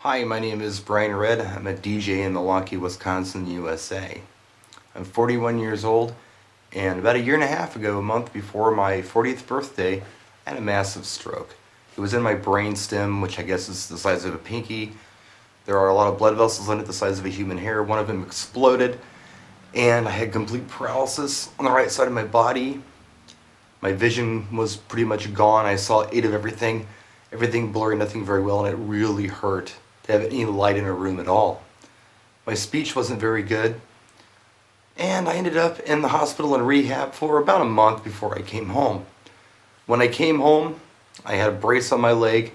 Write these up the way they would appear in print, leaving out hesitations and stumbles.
Hi, my name is Brian Red. I'm a DJ in Milwaukee, Wisconsin, USA. I'm 41 years old, and about a year and a half ago, a month before my 40th birthday, I had a massive stroke. It was in my brain stem, which I guess is the size of a pinky. There are a lot of blood vessels in it the size of a human hair. One of them exploded, and I had complete paralysis on the right side of my body. My vision was pretty much gone. I saw 8 of everything blurry, nothing very well, and it really hurt to have any light in a room at all. My speech wasn't very good, and I ended up in the hospital in rehab for about a month before I came home. When I came home, I had a brace on my leg.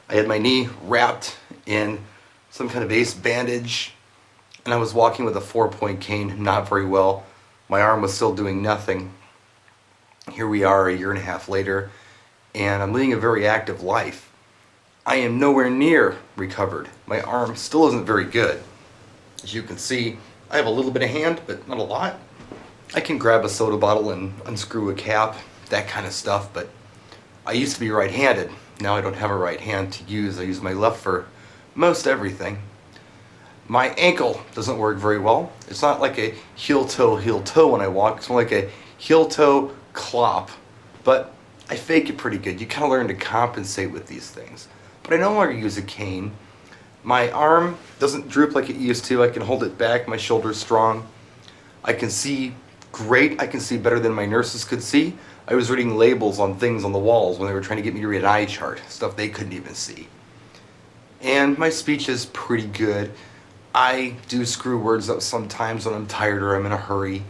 I had my knee wrapped in some kind of ace bandage, and I was walking with a 4-point cane, not very well. My arm was still doing nothing. Here we are a year and a half later, and I'm leading a very active life. I am nowhere near recovered. My arm still isn't very good. As you can see, I have a little bit of hand, but not a lot. I can grab a soda bottle and unscrew a cap, that kind of stuff, but I used to be right-handed. Now I don't have a right hand to use. I use my left for most everything. My ankle doesn't work very well. It's not like a heel-toe when I walk. It's more like a heel-toe clop, but I fake it pretty good. You kind of learn to compensate with these things. But I no longer use a cane. My arm doesn't droop like it used to. I can hold it back. My shoulder's strong. I can see great. I can see better than my nurses could see. I was reading labels on things on the walls when they were trying to get me to read an eye chart, stuff they couldn't even see. And my speech is pretty good. I do screw words up sometimes when I'm tired or I'm in a hurry.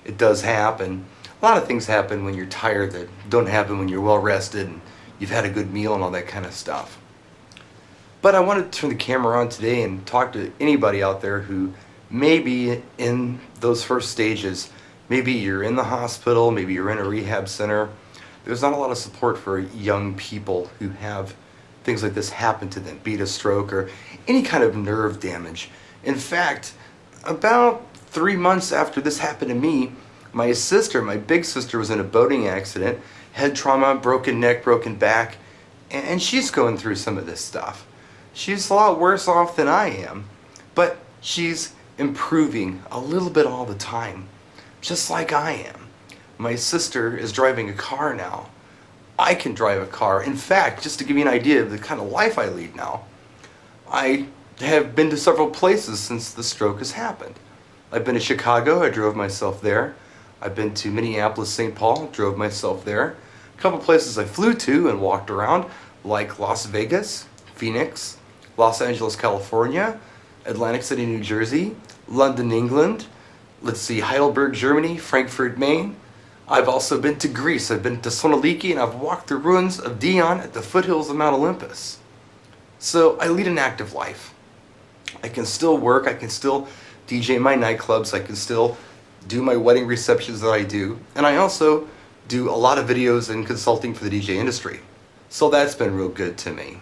It does happen. A lot of things happen when you're tired that don't happen when you're well rested and you've had a good meal and all that kind of stuff. But I wanted to turn the camera on today and talk to anybody out there who may be in those first stages. Maybe you're in the hospital, maybe you're in a rehab center. There's not a lot of support for young people who have things like this happen to them, be it a stroke or any kind of nerve damage. In fact, about 3 months after this happened to me, my sister, my big sister, was in a boating accident, head trauma, broken neck, broken back, and she's going through some of this stuff. She's a lot worse off than I am, but she's improving a little bit all the time, just like I am. My sister is driving a car now. I can drive a car. In fact, just to give you an idea of the kind of life I lead now, I have been to several places since the stroke has happened. I've been to Chicago, I drove myself there. I've been to Minneapolis, St. Paul, drove myself there. A couple places I flew to and walked around, like Las Vegas, Phoenix, Los Angeles, California, Atlantic City, New Jersey, London, England, Heidelberg, Germany, Frankfurt, Maine. I've also been to Greece. I've been to Sonaliki, and I've walked the ruins of Dion at the foothills of Mount Olympus. So I lead an active life. I can still work, I can still DJ my nightclubs, I can still do my wedding receptions that I do, and I also do a lot of videos and consulting for the DJ industry. So that's been real good to me.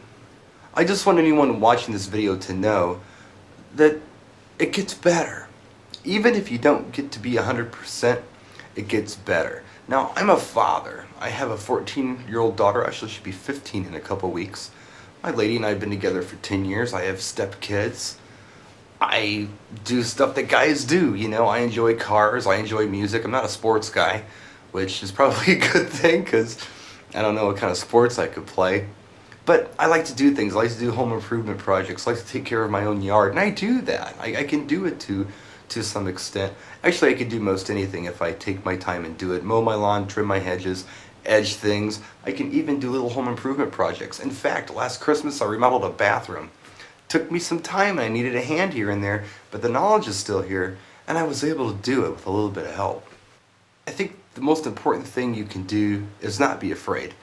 I just want anyone watching this video to know that it gets better. Even if you don't get to be 100%, it gets better. Now, I'm a father. I have a 14-year-old daughter. Actually, she'll be 15 in a couple weeks. My lady and I have been together for 10 years. I have stepkids. I do stuff that guys do, you know. I enjoy cars. I enjoy music. I'm not a sports guy, which is probably a good thing because I don't know what kind of sports I could play. But I like to do things. I like to do home improvement projects. I like to take care of my own yard, and I do that. I can do it to some extent. Actually, I could do most anything if I take my time and do it. Mow my lawn, trim my hedges, edge things. I can even do little home improvement projects. In fact, last Christmas I remodeled a bathroom. Took me some time, and I needed a hand here and there, but the knowledge is still here, and I was able to do it with a little bit of help. I think the most important thing you can do is not be afraid.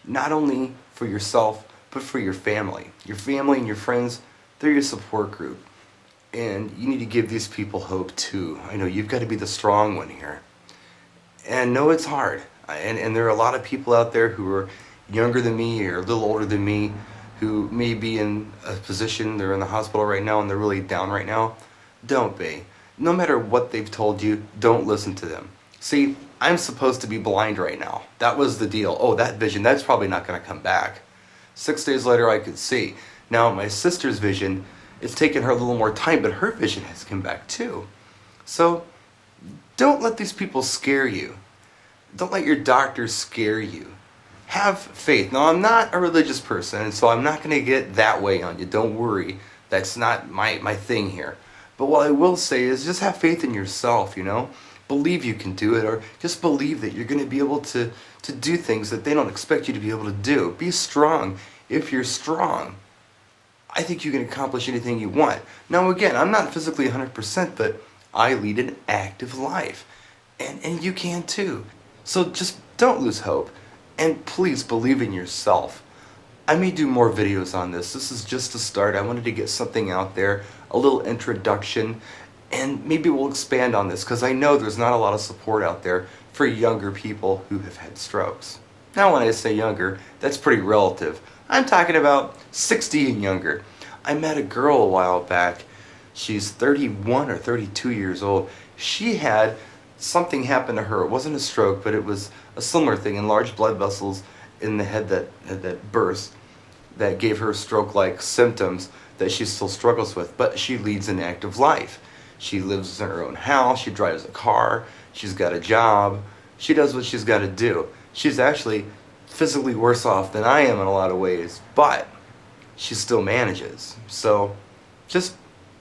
Not only for yourself, but for your family. Your family and your friends, they're your support group. And you need to give these people hope too. I know you've got to be the strong one here. And no, it's hard. And there are a lot of people out there who are younger than me or a little older than me who may be in a position, they're in the hospital right now and they're really down right now. Don't be. No matter what they've told you, don't listen to them. See, I'm supposed to be blind right now. That was the deal. Oh, that vision, that's probably not going to come back. 6 days later, I could see. Now, my sister's vision, It's taken her a little more time, but her vision has come back too. So don't let these people scare you. Don't let your doctors scare you. Have faith. Now, I'm not a religious person, and so I'm not going to get that way on you. Don't worry. That's not my thing here. But what I will say is just have faith in yourself, you know? Believe you can do it, or just believe that you're going to be able to do things that they don't expect you to be able to do. Be strong. If you're strong, I think you can accomplish anything you want. Now, again, I'm not physically 100%, but I lead an active life. And you can too. So just don't lose hope. And please believe in yourself. I may do more videos on this. This is just a start. I wanted to get something out there, a little introduction, and maybe we'll expand on this because I know there's not a lot of support out there for younger people who have had strokes. Now, when I say younger, that's pretty relative. I'm talking about 60 and younger. I met a girl a while back. She's 31 or 32 years old. She had something happen to her. It wasn't a stroke, but it was a similar thing, enlarged blood vessels in the head that burst, that gave her stroke-like symptoms that she still struggles with, but she leads an active life. She lives in her own house, she drives a car, she's got a job, she does what she's got to do. She's actually physically worse off than I am in a lot of ways, but she still manages. So just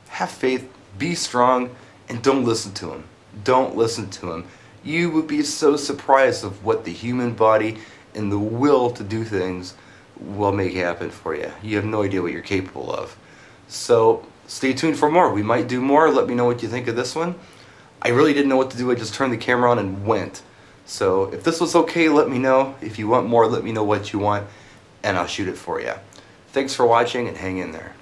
have faith, be strong, and don't listen to him. Don't listen to him. You would be so surprised of what the human body and the will to do things will make happen for you. You have no idea what you're capable of. So stay tuned for more. We might do more. Let me know what you think of this one. I really didn't know what to do. I just turned the camera on and went. So if this was okay, let me know. If you want more, let me know what you want, and I'll shoot it for you. Thanks for watching, and hang in there.